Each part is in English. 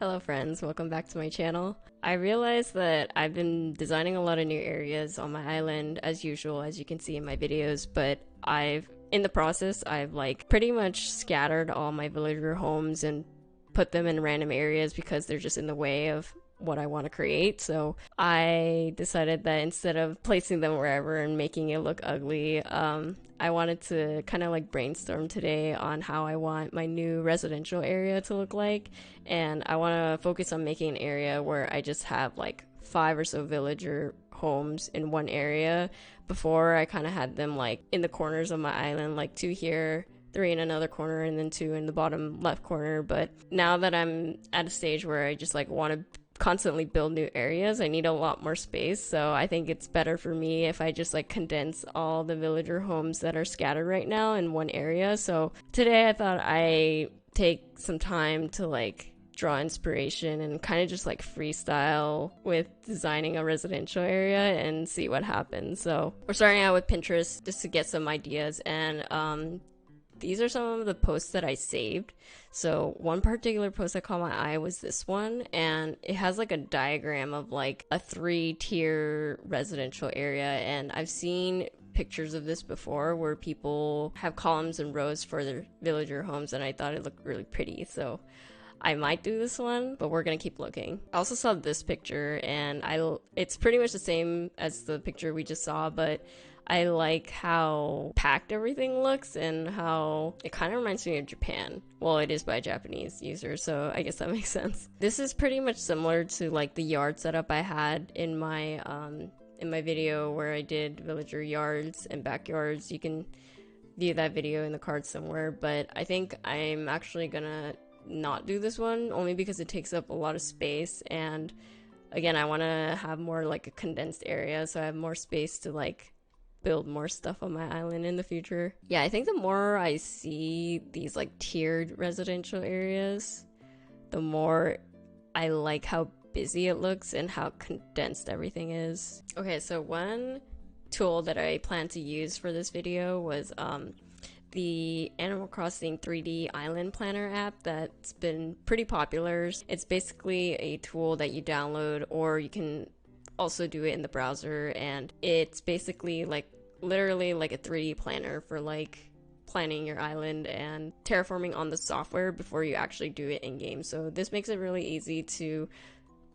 Hello friends, welcome back to my channel. I realized that I've been designing a lot of new areas on my island as usual, as you can see in my videos, but in the process, I've like pretty much scattered all my villager homes and put them in random areas because they're just in the way of what I want to create. So I decided that instead of placing them wherever and making it look ugly, I wanted to kind of like brainstorm today on how I want my new residential area to look like. And I want to focus on making an area where I just have like 5 or so villager homes in one area. Before, I kind of had them like in the corners of my island, like 2 here, 3 in another corner, and then 2 in the bottom left corner. But now that I'm at a stage where I just like want to constantly build new areas, I need a lot more space. So I think it's better for me if I just like condense all the villager homes that are scattered right now in one area. So today I thought I take some time to like draw inspiration and kind of just like freestyle with designing a residential area and see what happens. So we're starting out with Pinterest just to get some ideas, and these are some of the posts that I saved. So one particular post that caught my eye was this one, and it has like a diagram of like a 3-tier residential area, and I've seen pictures of this before where people have columns and rows for their villager homes, and I thought it looked really pretty. So I might do this one, but we're gonna keep looking. I also saw this picture, and it's pretty much the same as the picture we just saw, but I like how packed everything looks and how it kind of reminds me of Japan. Well, it is by a Japanese user, so I guess that makes sense. This is pretty much similar to like the yard setup I had in my video where I did villager yards and backyards. You can view that video in the card somewhere, but I think I'm actually gonna not do this one only because it takes up a lot of space, and again, I want to have more like a condensed area so I have more space to like build more stuff on my island in the future. Yeah, I think the more I see these like tiered residential areas, the more I like how busy it looks and how condensed everything is. Okay, so one tool that I plan to use for this video was the Animal Crossing 3D Island Planner app that's been pretty popular. It's basically a tool that you download, or you can also do it in the browser, and it's basically like literally like a 3D planner for like planning your island and terraforming on the software before you actually do it in game. So this makes it really easy to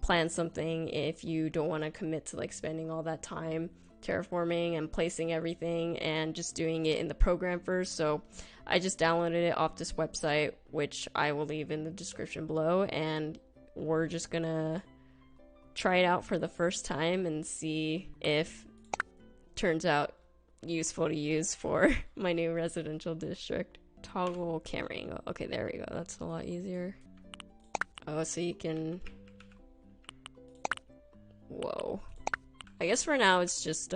plan something if you don't want to commit to like spending all that time terraforming and placing everything and just doing it in the program first. So I just downloaded it off this website, which I will leave in the description below, and we're just gonna try it out for the first time and see if it turns out useful to use for my new residential district. Toggle camera angle. Okay, there we go. That's a lot easier. Oh, so you can... Whoa. I guess for now it's just,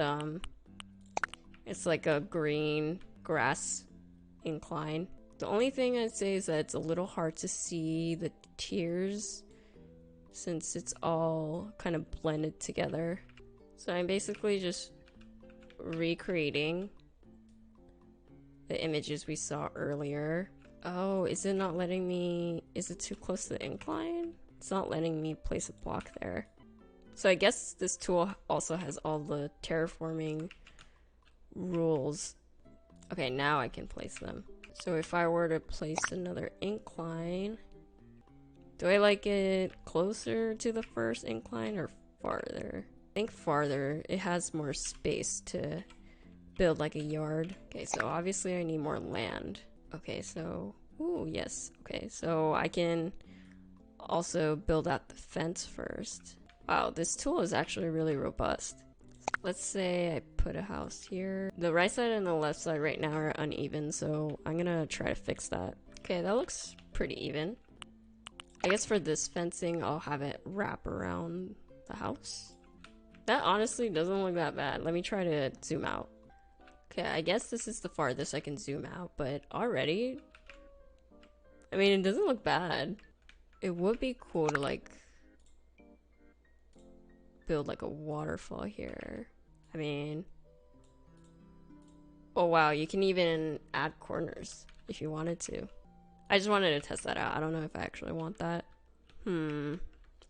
it's like a green grass incline. The only thing I'd say is that it's a little hard to see the tiers since it's all kind of blended together. So I'm basically just recreating the images we saw earlier. Oh, is it not letting me... Is it too close to the incline? It's not letting me place a block there. So I guess this tool also has all the terraforming rules. Okay, now I can place them. So if I were to place another incline, do I like it closer to the first incline or farther? I think farther. It has more space to build like a yard. Okay, so obviously I need more land. Okay, so... Ooh, yes. Okay, so I can also build out the fence first. Wow, this tool is actually really robust. Let's say I put a house here. The right side and the left side right now are uneven, so I'm gonna try to fix that. Okay, that looks pretty even. I guess for this fencing, I'll have it wrap around the house. That honestly doesn't look that bad. Let me try to zoom out. Okay, I guess this is the farthest I can zoom out, but already... I mean, it doesn't look bad. It would be cool to like... build like a waterfall here. I mean... Oh wow, you can even add corners if you wanted to. I just wanted to test that out. I don't know if I actually want that.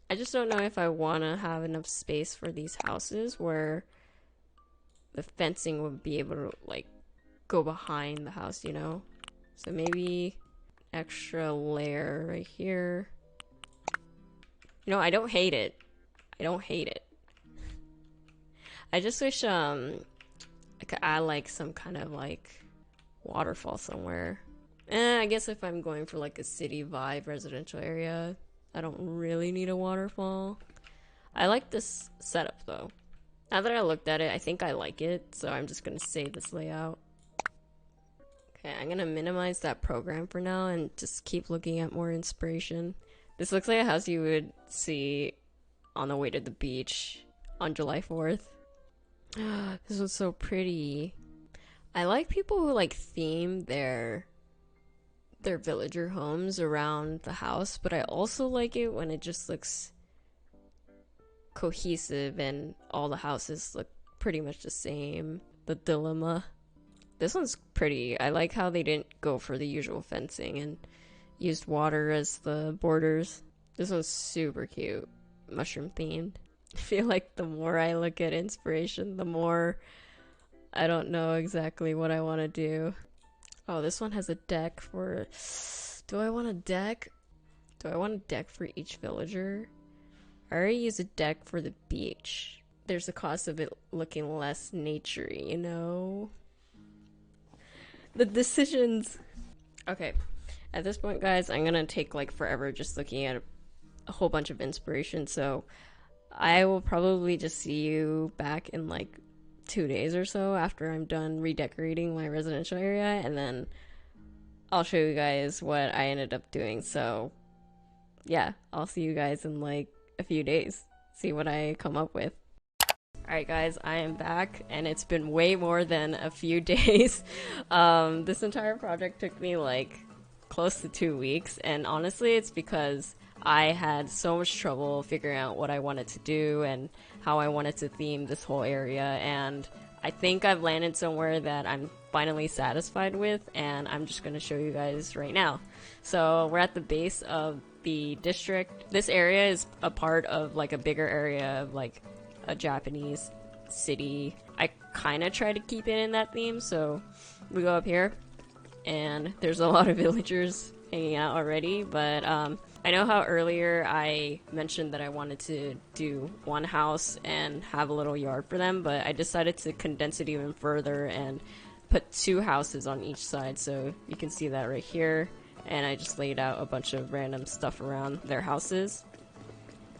I just don't know if I want to have enough space for these houses where the fencing would be able to, like, go behind the house, you know? So maybe extra layer right here. You know, I don't hate it. I don't hate it. I just wish, I could add, like, some kind of, like, waterfall somewhere. I guess if I'm going for, like, a city vibe residential area, I don't really need a waterfall. I like this setup, though. Now that I looked at it, I think I like it, so I'm just gonna save this layout. Okay, I'm gonna minimize that program for now and just keep looking at more inspiration. This looks like a house you would see on the way to the beach on July 4th. This was so pretty. I like people who, like, theme their villager homes around the house, but I also like it when it just looks cohesive and all the houses look pretty much the same. The dilemma. This one's pretty. I like how they didn't go for the usual fencing and used water as the borders. This one's super cute. Mushroom themed. I feel like the more I look at inspiration, the more I don't know exactly what I want to do. Oh, this one has a deck for... Do I want a deck? Do I want a deck for each villager? I already use a deck for the beach. There's a cost of it looking less naturey, you know? The decisions. Okay. At this point, guys, I'm gonna take, like, forever just looking at a whole bunch of inspiration, so I will probably just see you back in, like, 2 days or so after I'm done redecorating my residential area, and then I'll show you guys what I ended up doing. So yeah, I'll see you guys in, like, a few days, see what I come up with. Alright guys, I am back, and it's been way more than a few days. This entire project took me, like, close to 2 weeks, and honestly it's because I had so much trouble figuring out what I wanted to do and how I wanted to theme this whole area, and I think I've landed somewhere that I'm finally satisfied with, and I'm just going to show you guys right now. So we're at the base of the district. This area is a part of, like, a bigger area of, like, a Japanese city. I kind of try to keep it in that theme, so we go up here and there's a lot of villagers hanging out already, but I know how earlier I mentioned that I wanted to do one house and have a little yard for them, but I decided to condense it even further and put 2 houses on each side, so you can see that right here, and I just laid out a bunch of random stuff around their houses.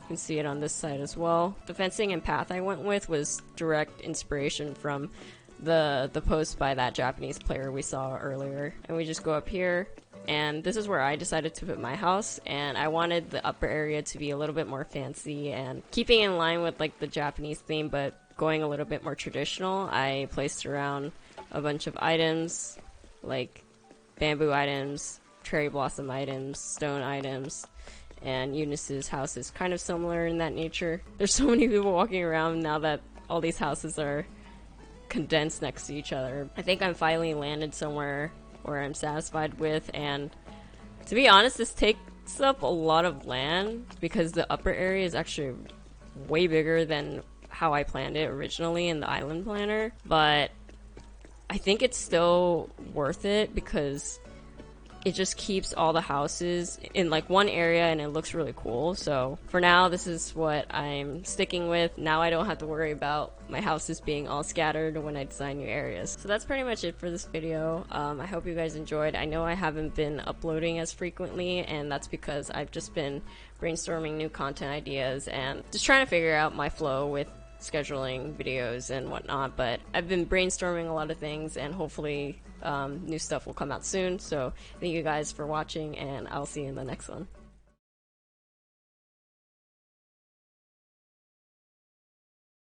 You can see it on this side as well. The fencing and path I went with was direct inspiration from the post by that Japanese player we saw earlier. And we just go up here, and this is where I decided to put my house, and I wanted the upper area to be a little bit more fancy and keeping in line with, like, the Japanese theme, but going a little bit more traditional. I placed around a bunch of items, like bamboo items, cherry blossom items, stone items, and Eunice's house is kind of similar in that nature. There's so many people walking around now that all these houses are condensed next to each other. I think I'm finally landed somewhere where I'm satisfied with, and to be honest, this takes up a lot of land because the upper area is actually way bigger than how I planned it originally in the island planner, but I think it's still worth it because it just keeps all the houses in, like, one area and it looks really cool. So for now, this is what I'm sticking with. Now I don't have to worry about my houses being all scattered when I design new areas. So that's pretty much it for this video. I hope you guys enjoyed. I know I haven't been uploading as frequently, and that's because I've just been brainstorming new content ideas and just trying to figure out my flow with scheduling videos and whatnot, but I've been brainstorming a lot of things, and hopefully new stuff will come out soon. So thank you guys for watching, and I'll see you in the next one.